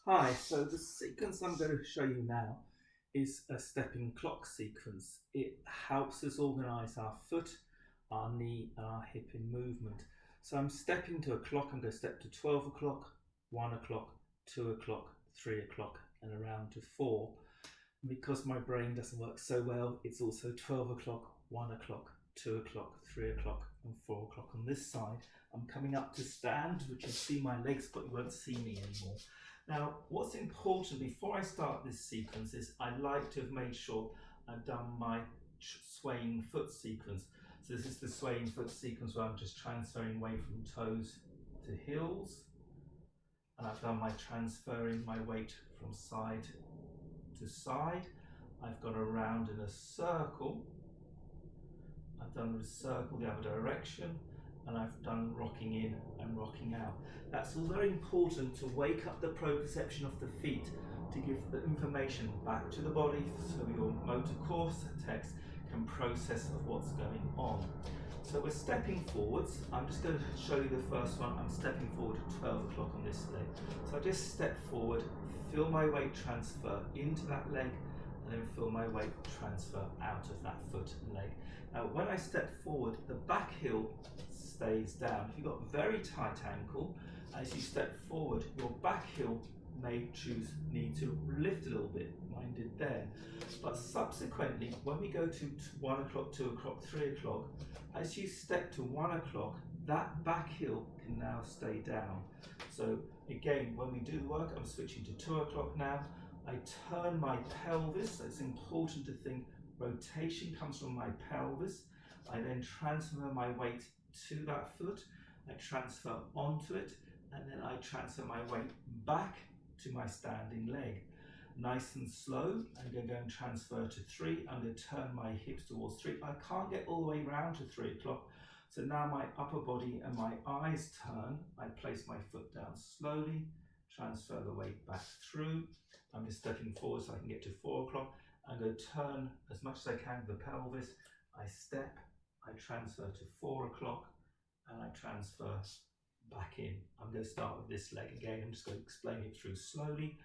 Hi, so the sequence I'm going to show you now is a stepping clock sequence. It helps us organise our foot, our knee and our hip in movement. So I'm stepping to a clock. I'm going to step to 12 o'clock, 1 o'clock, 2 o'clock, 3 o'clock and around to 4. Because my brain doesn't work so well, it's also 12 o'clock, 1 o'clock, 2 o'clock, 3 o'clock and 4 o'clock on this side. I'm coming up to stand, which you'll see my legs, but you won't see me anymore. Now, what's important before I start this sequence is I like to have made sure I've done my swaying foot sequence. So this is the swaying foot sequence where I'm just transferring weight from toes to heels. And I've done my transferring my weight from side to side. I've gone around in a circle. I've done the circle the other direction. And I've done rocking in and rocking out. That's all very important to wake up the proprioception of the feet, to give the information back to the body so your motor cortex can process of what's going on. So we're stepping forwards. I'm just going to show you the first one. I'm stepping forward at 12 o'clock on this leg. So I just step forward, feel my weight transfer into that leg, and then feel my weight transfer out of that foot and leg. Now when I step forward, the back heel stays down. If you've got a very tight ankle, as you step forward, your back heel may need to lift a little bit. Mine did there. But subsequently, when we go to 1 o'clock, 2 o'clock, 3 o'clock, as you step to 1 o'clock, that back heel can now stay down. So again, when we do the work, I'm switching to 2 o'clock now. I turn my pelvis. So it's important to think rotation comes from my pelvis. I then transfer my weight to that foot. I transfer onto it, and then I transfer my weight back to my standing leg. Nice and slow. I'm going to go and transfer to 3. I'm going to turn my hips towards 3. I can't get all the way around to 3 o'clock. So now my upper body and my eyes turn. I place my foot down slowly, transfer the weight back through. I'm just stepping forward so I can get to 4 o'clock. I'm going to turn as much as I can the pelvis. I step, I transfer to 4 o'clock, and I transfer back in. I'm going to start with this leg again. I'm just going to explain it through slowly.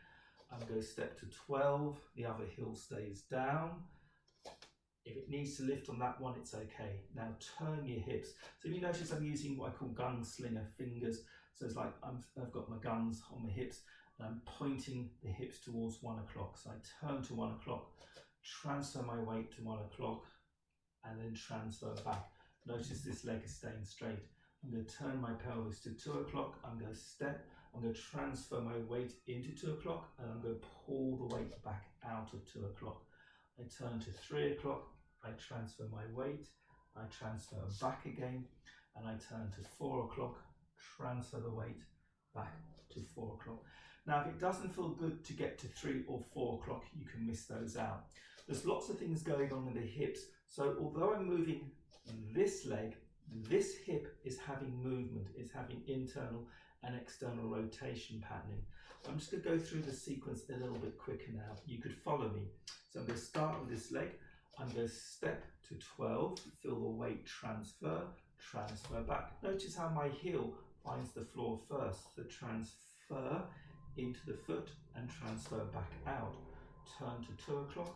I'm going to step to 12, the other heel stays down. If it needs to lift on that one, it's okay. Now turn your hips. So if you notice I'm using what I call gunslinger fingers. So it's like I've got my guns on my hips and I'm pointing the hips towards 1 o'clock. So I turn to 1 o'clock, transfer my weight to 1 o'clock, and then transfer back. Notice this leg is staying straight. I'm going to turn my pelvis to 2 o'clock. I'm going to step. I'm going to transfer my weight into 2 o'clock, and I'm going to pull the weight back out of 2 o'clock. I turn to 3 o'clock. I transfer my weight. I transfer back again, and I turn to 4 o'clock. Transfer the weight back to 4 o'clock. Now, if it doesn't feel good to get to 3 or 4 o'clock, you can miss those out. There's lots of things going on in the hips. So although I'm moving this leg, this hip is having movement, is having internal and external rotation patterning. I'm just going to go through the sequence a little bit quicker now. You could follow me. So I'm going to start with this leg. I'm going to step to 12, feel the weight transfer, transfer back. Notice how my heel finds the floor first. So transfer into the foot and transfer back out. Turn to 2 o'clock,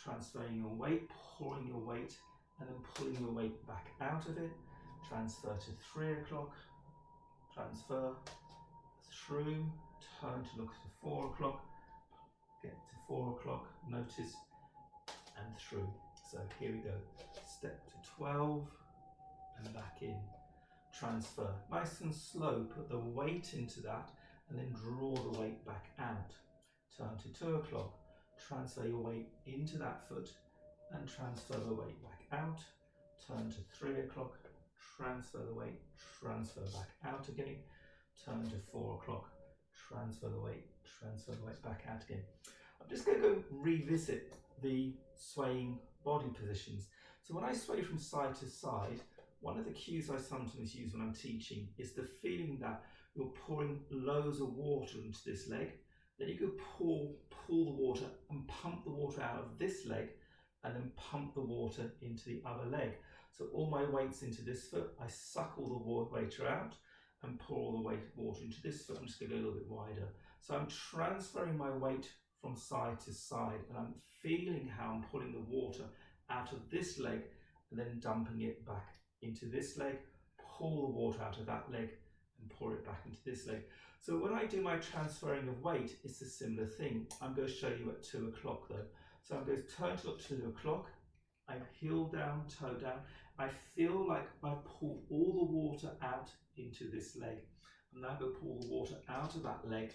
transferring your weight, pouring your weight, and then pulling your weight back out of it. Transfer to 3 o'clock, transfer through, turn to look to 4 o'clock, get to 4 o'clock, notice, and through. So here we go. Step to 12 and back in. Transfer. Nice and slow, put the weight into that and then draw the weight back out. Turn to 2 o'clock, transfer your weight into that foot and transfer the weight back out. Turn to 3 o'clock, transfer the weight, transfer back out again. Turn to 4 o'clock, transfer the weight back out again. I'm just going to go revisit the swaying body positions. So when I sway from side to side, one of the cues I sometimes use when I'm teaching is the feeling that you're pouring loads of water into this leg. Then you could pull the water and pump the water out of this leg and then pump the water into the other leg. So all my weight's into this foot, I suck all the water out and pour all the water into this foot. I'm just going to go a little bit wider. So I'm transferring my weight from side to side, and I'm feeling how I'm pulling the water out of this leg and then dumping it back into this leg, pull the water out of that leg and pour it back into this leg. So when I do my transferring of weight, it's a similar thing. I'm going to show you at 2 o'clock though. So I'm going to turn to 2 o'clock, I heel down, toe down. I feel like I pull all the water out into this leg. I'm now going to pull the water out of that leg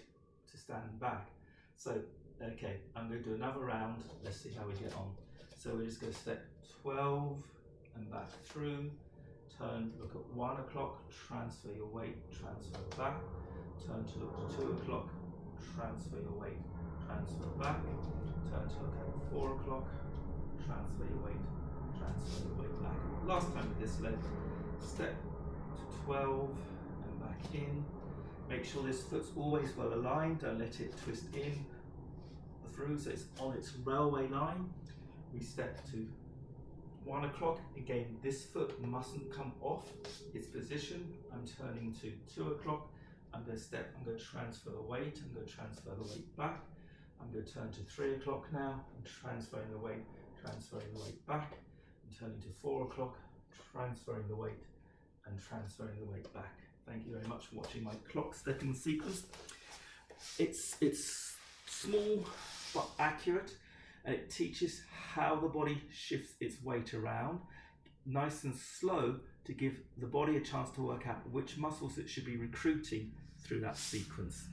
to stand back. So, okay, I'm going to do another round. Let's see how we get on. So we're just going to step 12 and back through. Turn, look at 1 o'clock, transfer your weight, transfer back. Turn to look at 2 o'clock, transfer your weight, transfer back. Turn to look at 4 o'clock, transfer your weight, transfer your weight back. Last time with this leg, step to 12 and back in. Make sure this foot's always well aligned, don't let it twist in through so it's on its railway line. We step to 1 o'clock, again this foot mustn't come off its position. I'm turning to 2 o'clock, I'm going to transfer the weight, I'm going to transfer the weight back. I'm going to turn to 3 o'clock now, I'm transferring the weight back. I'm turning to 4 o'clock, transferring the weight and transferring the weight back. Thank you very much for watching my clock stepping sequence. It's small but accurate, and it teaches how the body shifts its weight around, nice and slow, to give the body a chance to work out which muscles it should be recruiting through that sequence.